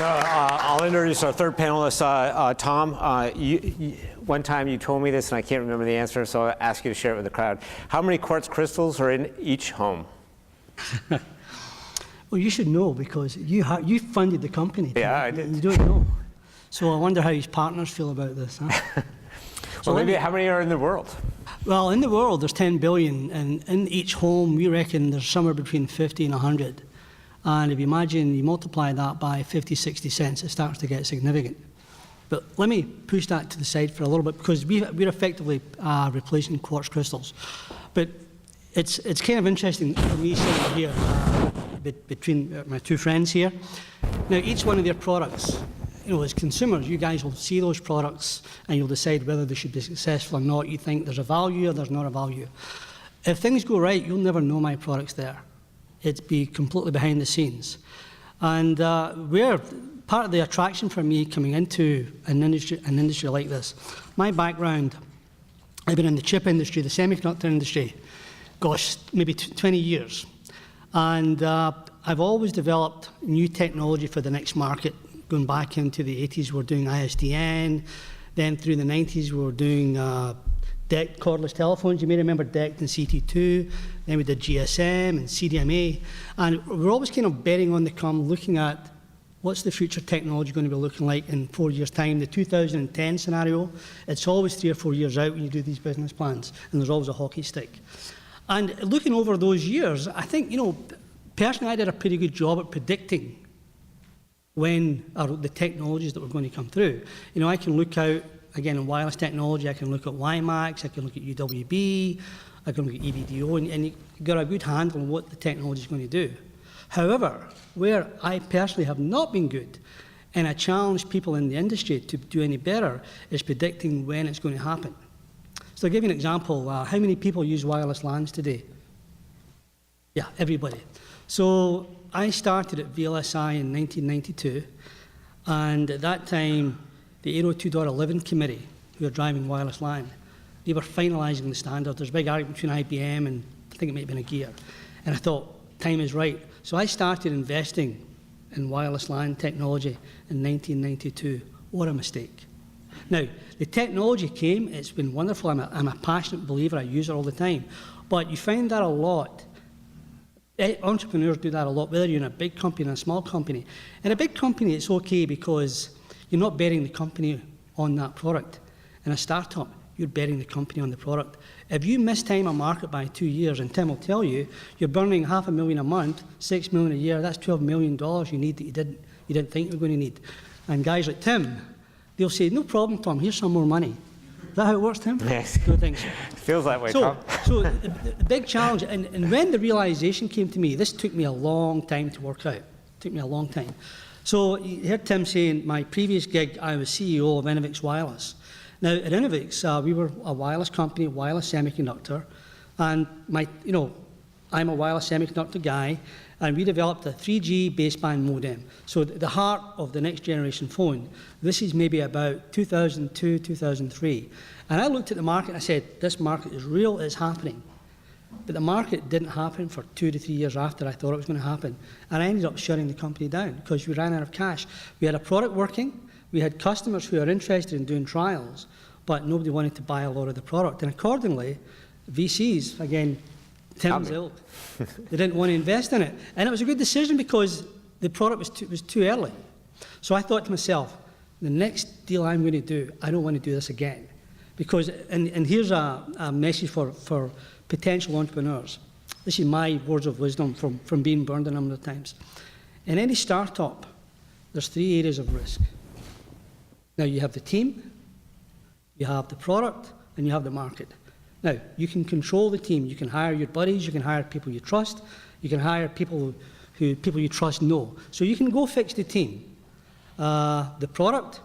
So I'll introduce our third panelist, Tom. One time you told me this, and I can't remember the answer, so I'll ask you to share it with the crowd. How many quartz crystals are in each home? Well, you should know because you funded the company. Yeah, I did. You don't know. So I wonder how his partners feel about this. Huh? Well, maybe how many are in the world? Well, in the world, there's 10 billion, and in each home, we reckon there's somewhere between 50 and 100. And if you imagine you multiply that by 50, 60 cents, it starts to get significant. But let me push that to the side for a little bit because we're effectively replacing quartz crystals. But it's kind of interesting for me sitting here between my two friends here. Now, each one of their products, as consumers, you guys will see those products and you'll decide whether they should be successful or not. You think there's a value or there's not a value. If things go right, you'll never know my product's there. It'd be completely behind the scenes. And part of the attraction for me coming into an industry like this, my background, I've been in the chip industry, the semiconductor industry, gosh, maybe 20 years. And I've always developed new technology for the next market. Going back into the 80s, we're doing ISDN. Then through the 90s, we were doing DECT cordless telephones. You may remember DECT and CT2. Then we did GSM and CDMA. And we're always kind of betting on the come, looking at what's the future technology going to be looking like in 4 years' time. The 2010 scenario, it's always 3 or 4 years out when you do these business plans. And there's always a hockey stick. And looking over those years, I think, personally I did a pretty good job at predicting when the technologies that were going to come through. I can look out, again, in wireless technology, I can look at WiMAX, I can look at UWB, I can look at EVDO, and you got a good handle on what the technology is going to do. However, where I personally have not been good, and I challenge people in the industry to do any better, is predicting when it's going to happen. So I'll give you an example. How many people use wireless LANs today? Yeah, everybody. So I started at VLSI in 1992, and at that time, the Aero 2.11 committee, who are driving wireless LAN, they were finalising the standard. There's a big argument between IBM and I think it might have been a gear. And I thought, time is right. So I started investing in wireless LAN technology in 1992. What a mistake. Now, the technology came, it's been wonderful. I'm a passionate believer, I use it all the time. But you find that a lot. Entrepreneurs do that a lot, whether you're in a big company or a small company. In a big company, it's okay because you're not betting the company on that product. In a startup, you're betting the company on the product. If you mistime a market by 2 years, and Tim will tell you, you're burning $500,000 a month, $6 million a year, that's $12 million you need that you didn't think you were going to need. And guys like Tim, they'll say, no problem, Tom, here's some more money. Is that how it works, Tim? Yes. Good things. Feels that way, Tom. So the big challenge, and when the realization came to me, this took me a long time to work out. It took me a long time. So you heard Tim saying, my previous gig, I was CEO of Innovix Wireless. Now at Innovix, we were a wireless company, wireless semiconductor, and I'm a wireless semiconductor guy, and we developed a 3G baseband modem. So the heart of the next generation phone, this is maybe about 2002, 2003. And I looked at the market and I said, this market is real, it's happening. But the market didn't happen for 2 to 3 years after I thought it was going to happen. And I ended up shutting the company down because we ran out of cash. We had a product working, we had customers who are interested in doing trials, but nobody wanted to buy a lot of the product. And accordingly, VCs, again, Tim's ilk, they didn't want to invest in it. And it was a good decision because the product was too early. So I thought to myself, the next deal I'm going to do, I don't want to do this again. Because, and here's a message for potential entrepreneurs. This is my words of wisdom from being burned a number of times. In any startup, there's 3 areas of risk. Now you have the team, you have the product, and you have the market. Now, you can control the team. You can hire your buddies. You can hire people you trust. You can hire people you trust know. So you can go fix the team. The product,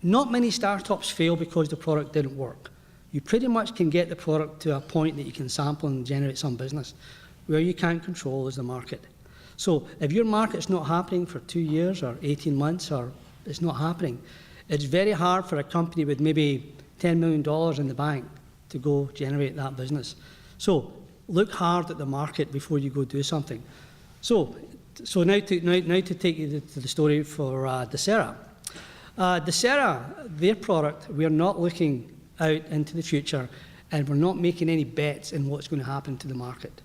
not many startups fail because the product didn't work. You pretty much can get the product to a point that you can sample and generate some business. Where you can't control is the market. So if your market's not happening for 2 years or 18 months or it's not happening, it's very hard for a company with maybe $10 million in the bank to go generate that business. So look hard at the market before you go do something. So So now to take you to the story for Desera. Desera, their product, we're not looking out into the future, and we're not making any bets in what's going to happen to the market.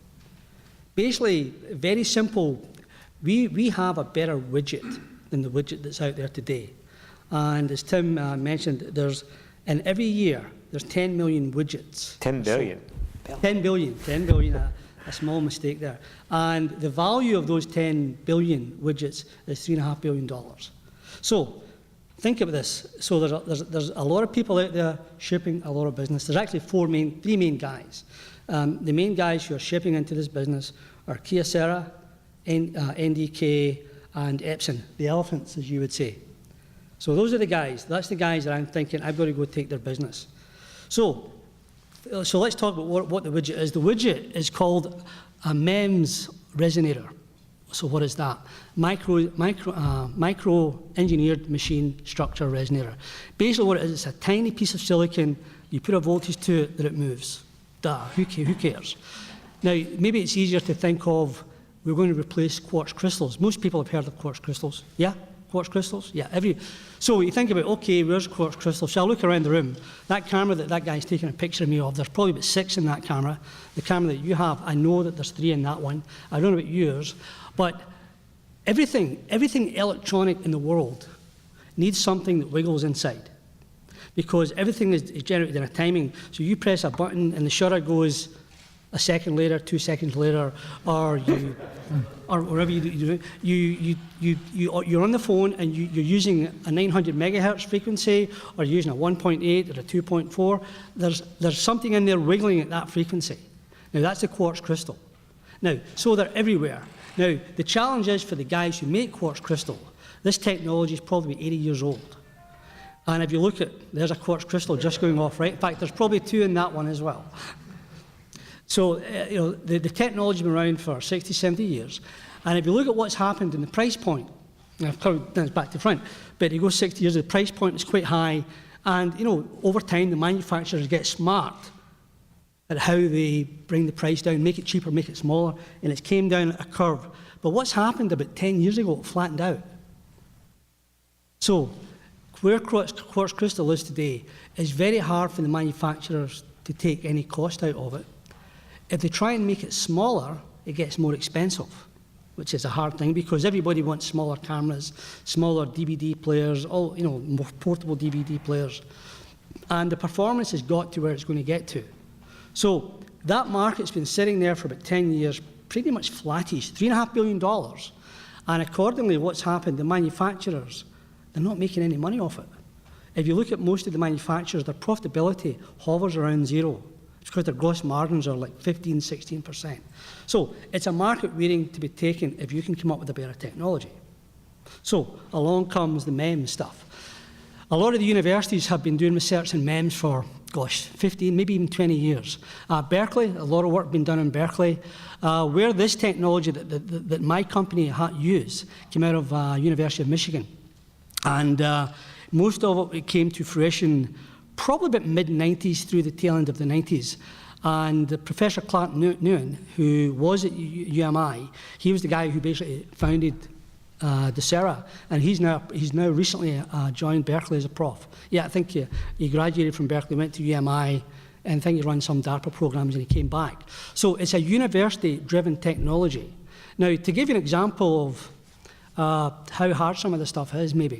Basically, very simple, we have a better widget than the widget that's out there today. And as Tim mentioned, and every year, there's 10 million widgets. 10 billion. 10 billion, a small mistake there. And the value of those 10 billion widgets is $3.5 billion. So think about this. So there's a lot of people out there shipping a lot of business. There's actually three main guys. The main guys who are shipping into this business are Kyocera, NDK, and Epson, the elephants, as you would say. So those are the guys. That's the guys that I'm thinking I've got to go take their business. So let's talk about what the widget is. The widget is called a MEMS resonator. So what is that? Micro-engineered machine structure resonator. Basically what it is, it's a tiny piece of silicon. You put a voltage to it that it moves. Duh, who cares? Now, maybe it's easier to think of, we're going to replace quartz crystals. Most people have heard of quartz crystals. Yeah? Quartz crystals? Yeah. So you think about, okay, where's quartz crystals? So I look around the room. That camera that guy's taking a picture of me of, there's probably about 6 in that camera. The camera that you have, I know that there's 3 in that one. I don't know about yours. But everything electronic in the world needs something that wiggles inside. Because everything is generated in a timing. So you press a button and the shutter goes a second later, 2 seconds later, or whatever you do, you're on the phone and you're using a 900 megahertz frequency, or you're using a 1.8 or a 2.4. There's something in there wiggling at that frequency. Now that's a quartz crystal. Now, so they're everywhere. Now, the challenge is for the guys who make quartz crystal, this technology is probably 80 years old. And if you look at, there's a quartz crystal just going off, right? In fact, there's probably 2 in that one as well. So, the technology's been around for 60, 70 years. And if you look at what's happened in the price point, and I've covered this back to front, but you go 60 years, the price point is quite high. And, over time, the manufacturers get smart at how they bring the price down, make it cheaper, make it smaller, and it's came down a curve. But what's happened about 10 years ago, it flattened out. So, where quartz crystal is today, it's very hard for the manufacturers to take any cost out of it. If they try and make it smaller, it gets more expensive, which is a hard thing because everybody wants smaller cameras, smaller DVD players, more portable DVD players. And the performance has got to where it's going to get to. So that market's been sitting there for about 10 years, pretty much flattish, $3.5 billion. And accordingly, what's happened, the manufacturers, they're not making any money off it. If you look at most of the manufacturers, their profitability hovers around 0. It's because their gross margins are like 15, 16%. So it's a market waiting to be taken if you can come up with a better technology. So along comes the MEMS stuff. A lot of the universities have been doing research in MEMS for, 15, maybe even 20 years. Berkeley, a lot of work been done in Berkeley, where this technology that my company used came out of University of Michigan. And most of it came to fruition probably about mid-90s through the tail end of the 90s. And Professor Clark Nguyen, who was at UMI, he was the guy who basically founded Desera, and he's now recently joined Berkeley as a prof. Yeah, I think he graduated from Berkeley, went to UMI, and I think he ran some DARPA programs, and he came back. So it's a university-driven technology. Now, to give you an example of how hard some of the stuff is, maybe.